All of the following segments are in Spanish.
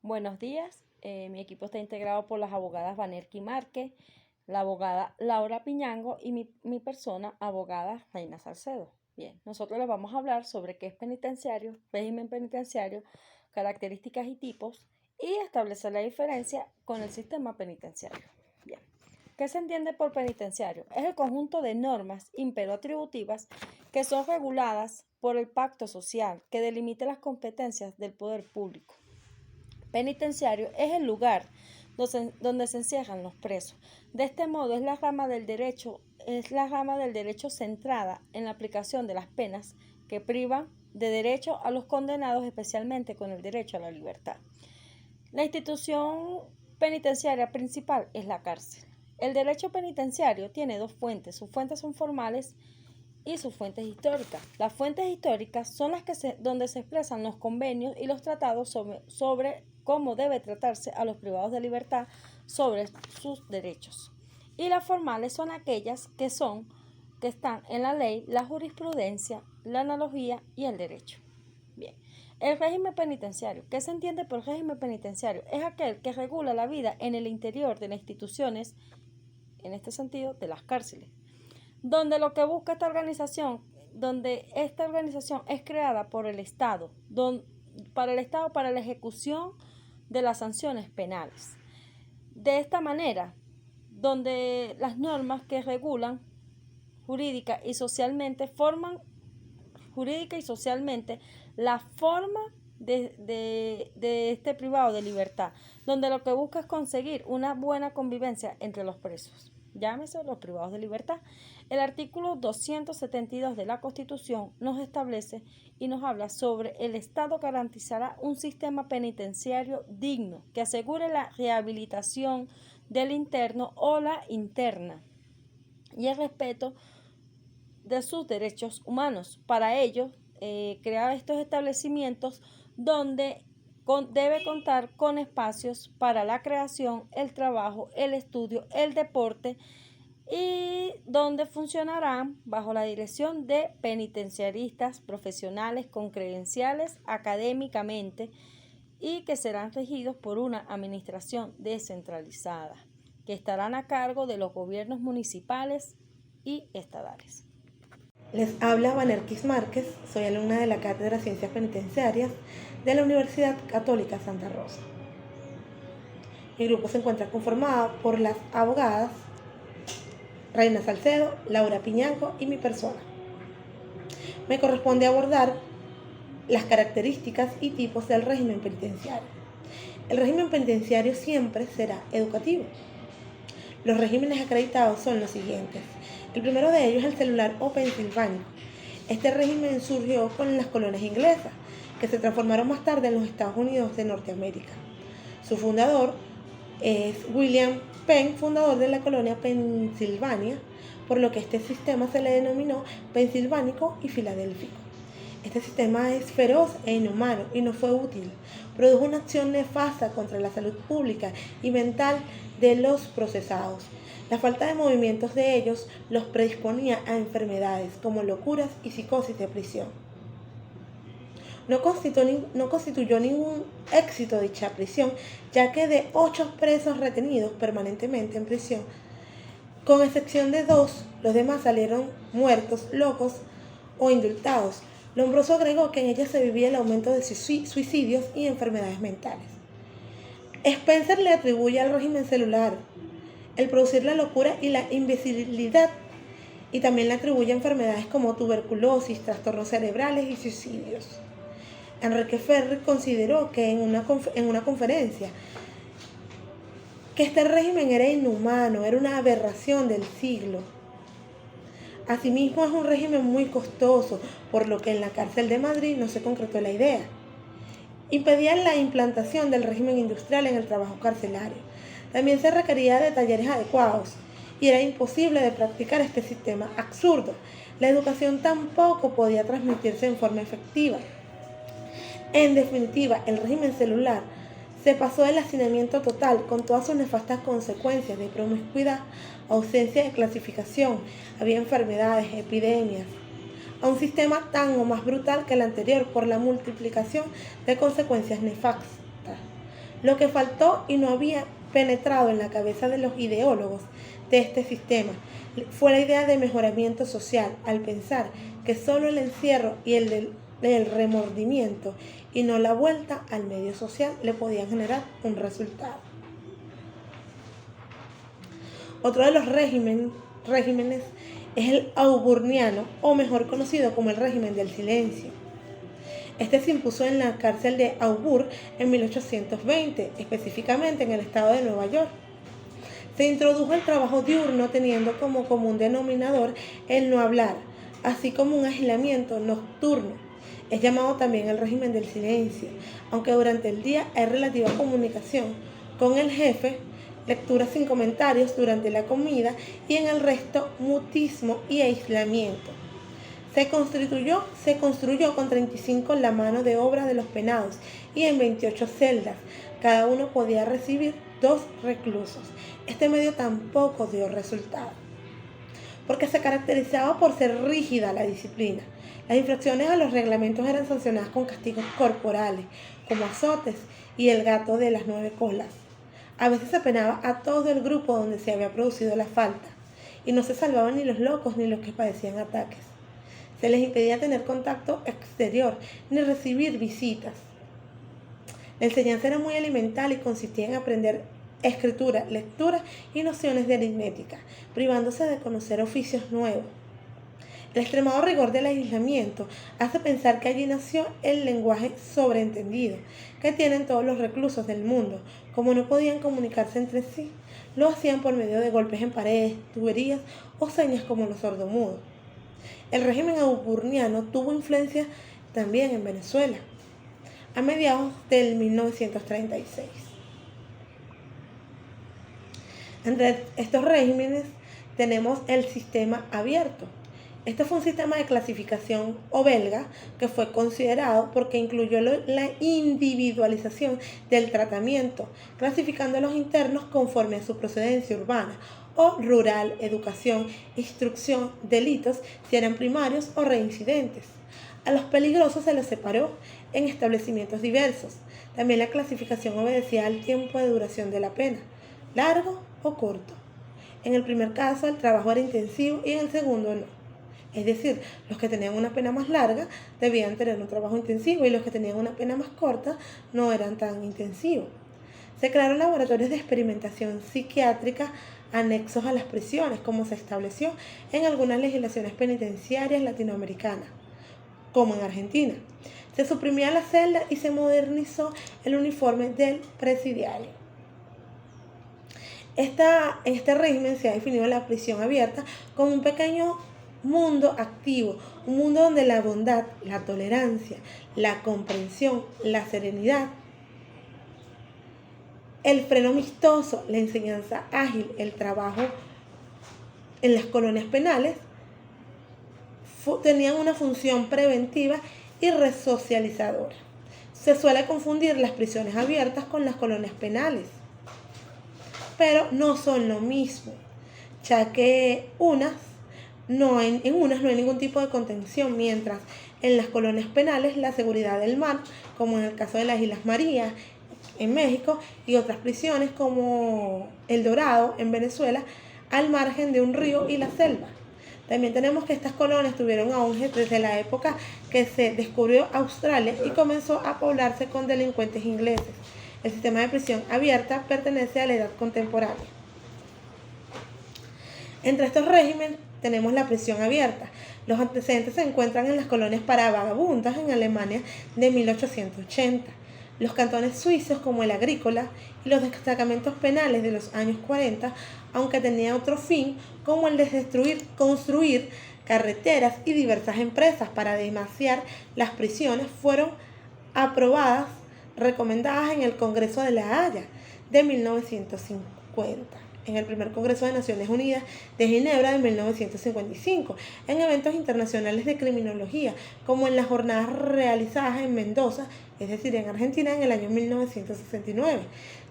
Buenos días, mi equipo está integrado por las abogadas Vanerky Márquez, la abogada Laura Piñango y mi persona, abogada Reina Salcedo. Bien, nosotros les vamos a hablar sobre qué es penitenciario, régimen penitenciario, características y tipos y establecer la diferencia con el sistema penitenciario. Bien, ¿qué se entiende por penitenciario? Es el conjunto de normas imperativas que son reguladas por el pacto social que delimita las competencias del poder público. Penitenciario es el lugar donde se encierran los presos. De este modo es la rama del derecho centrada en la aplicación de las penas que privan de derecho a los condenados, especialmente con el derecho a la libertad. La institución penitenciaria principal es la cárcel. El derecho penitenciario tiene dos fuentes. Sus fuentes son formales y sus fuentes históricas. Las fuentes históricas son las donde se expresan los convenios y los tratados sobre cómo debe tratarse a los privados de libertad sobre sus derechos. Y las formales son aquellas que están en la ley, la jurisprudencia, la analogía y el derecho. Bien. El régimen penitenciario. ¿Qué se entiende por régimen penitenciario? Es aquel que regula la vida en el interior de las instituciones, en este sentido, de las cárceles, donde lo que busca esta organización es creada por el Estado, para la ejecución de las sanciones penales. De esta manera, donde las normas que regulan jurídica y socialmente la forma de este privado de libertad, donde lo que busca es conseguir una buena convivencia entre los presos, llámese los privados de libertad. El artículo 272 de la Constitución nos establece y nos habla sobre el Estado garantizará un sistema penitenciario digno que asegure la rehabilitación del interno o la interna y el respeto de sus derechos humanos. Para ello, crear estos establecimientos donde debe contar con espacios para la creación, el trabajo, el estudio, el deporte y donde funcionarán bajo la dirección de penitenciaristas profesionales con credenciales académicamente y que serán regidos por una administración descentralizada que estarán a cargo de los gobiernos municipales y estadales. Les habla Vanerky Márquez, soy alumna de la Cátedra de Ciencias Penitenciarias de la Universidad Católica Santa Rosa. Mi grupo se encuentra conformado por las abogadas Reina Salcedo, Laura Piñango y mi persona. Me corresponde abordar las características y tipos del régimen penitenciario. El régimen penitenciario siempre será educativo. Los regímenes acreditados son los siguientes. El primero de ellos es el celular o pensilvánico. Este régimen surgió con las colonias inglesas, que se transformaron más tarde en los Estados Unidos de Norteamérica. Su fundador es William Penn, fundador de la colonia Pensilvania, por lo que este sistema se le denominó pensilvánico y filadélfico. Este sistema es feroz e inhumano y no fue útil. Produjo una acción nefasta contra la salud pública y mental de los procesados. La falta de movimientos de ellos los predisponía a enfermedades como locuras y psicosis de prisión. No constituyó ningún éxito dicha prisión, ya que de 8 presos retenidos permanentemente en prisión, con excepción de 2, los demás salieron muertos, locos o indultados. Lombroso agregó que en ella se vivía el aumento de suicidios y enfermedades mentales. Spencer le atribuye al régimen celular el producir la locura y la invisibilidad, y también le atribuye enfermedades como tuberculosis, trastornos cerebrales y suicidios. Enrique Ferri consideró que en una conferencia que este régimen era inhumano, era una aberración del siglo. Asimismo, es un régimen muy costoso, por lo que en la cárcel de Madrid no se concretó la idea. Impedía la implantación del régimen industrial en el trabajo carcelario. También se requería de talleres adecuados y era imposible de practicar este sistema absurdo. La educación tampoco podía transmitirse en forma efectiva. En definitiva, el régimen celular se pasó del hacinamiento total con todas sus nefastas consecuencias de promiscuidad, ausencia de clasificación, había enfermedades, epidemias, a un sistema tan o más brutal que el anterior por la multiplicación de consecuencias nefastas. Lo que faltó y no había penetrado en la cabeza de los ideólogos de este sistema fue la idea de mejoramiento social, al pensar que solo el encierro y el remordimiento y no la vuelta al medio social le podían generar un resultado. Otro de los regímenes es el auburniano, o mejor conocido como el régimen del silencio. Este se impuso en la cárcel de Auburn en 1820, específicamente en el estado de Nueva York. Se introdujo el trabajo diurno teniendo como común denominador el no hablar, así como un aislamiento nocturno. Es llamado también el régimen del silencio, aunque durante el día hay relativa comunicación con el jefe, lectura sin comentarios durante la comida y en el resto mutismo y aislamiento. Se construyó con 35 la mano de obra de los penados y en 28 celdas. Cada uno podía recibir 2 reclusos. Este medio tampoco dio resultado, porque se caracterizaba por ser rígida la disciplina. Las infracciones a los reglamentos eran sancionadas con castigos corporales, como azotes y el gato de las 9 colas. A veces se penaba a todo el grupo donde se había producido la falta, y no se salvaban ni los locos ni los que padecían ataques. Se les impedía tener contacto exterior ni recibir visitas. La enseñanza era muy elemental y consistía en aprender escritura, lectura y nociones de aritmética, privándose de conocer oficios nuevos. El extremado rigor del aislamiento hace pensar que allí nació el lenguaje sobreentendido que tienen todos los reclusos del mundo. Como no podían comunicarse entre sí, lo hacían por medio de golpes en paredes, tuberías o señas como los sordomudos. El régimen auburniano tuvo influencia también en Venezuela a mediados del 1936. Entre estos regímenes tenemos el sistema abierto. Este fue un sistema de clasificación o belga que fue considerado porque incluyó la individualización del tratamiento, clasificando a los internos conforme a su procedencia urbana o rural, educación, instrucción, delitos, si eran primarios o reincidentes. A los peligrosos se los separó en establecimientos diversos. También la clasificación obedecía al tiempo de duración de la pena, largo o corto. En el primer caso el trabajo era intensivo y en el segundo no. Es decir, los que tenían una pena más larga debían tener un trabajo intensivo y los que tenían una pena más corta no eran tan intensivos. Se crearon laboratorios de experimentación psiquiátrica anexos a las prisiones, como se estableció en algunas legislaciones penitenciarias latinoamericanas, como en Argentina. Se suprimía la celda y se modernizó el uniforme del presidiario. En este régimen se ha definido la prisión abierta como un pequeño mundo activo, un mundo donde la bondad, la tolerancia, la comprensión, la serenidad, el freno amistoso, la enseñanza ágil, el trabajo en las colonias penales tenían una función preventiva y resocializadora. Se suele confundir las prisiones abiertas con las colonias penales, pero no son lo mismo, ya que en unas no hay ningún tipo de contención, mientras en las colonias penales la seguridad del mar, como en el caso de las Islas Marías en México y otras prisiones como El Dorado en Venezuela, al margen de un río y la selva. También tenemos que estas colonias tuvieron auge desde la época que se descubrió Australia y comenzó a poblarse con delincuentes ingleses. El sistema de prisión abierta pertenece a la edad contemporánea. Entre estos regímenes tenemos la prisión abierta. Los antecedentes se encuentran en las colonias para vagabundas en Alemania de 1880. Los cantones suizos como el Agrícola y los destacamentos penales de los años 40, aunque tenían otro fin como el de construir carreteras y diversas empresas para demasiar las prisiones, fueron aprobadas, recomendadas en el Congreso de La Haya de 1950. En el primer Congreso de Naciones Unidas de Ginebra de 1955, en eventos internacionales de criminología, como en las jornadas realizadas en Mendoza es decir, en Argentina en el año 1969.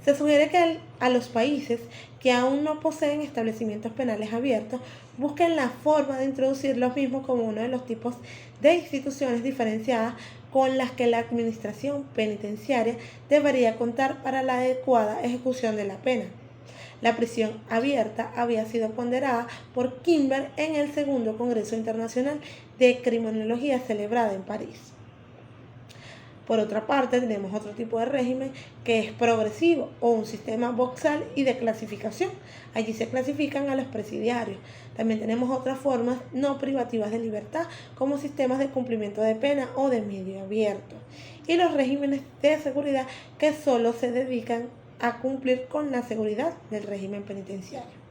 Se sugiere que a los países que aún no poseen establecimientos penales abiertos busquen la forma de introducir los mismos como uno de los tipos de instituciones diferenciadas con las que la administración penitenciaria debería contar para la adecuada ejecución de la pena. La prisión abierta había sido ponderada por Kimber en el segundo Congreso Internacional de Criminología celebrado en París. Por otra parte, tenemos otro tipo de régimen que es progresivo o un sistema boxal y de clasificación. Allí se clasifican a los presidiarios. También tenemos otras formas no privativas de libertad como sistemas de cumplimiento de pena o de medio abierto. Y los regímenes de seguridad que solo se dedican a cumplir con la seguridad del régimen penitenciario.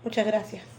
Muchas gracias.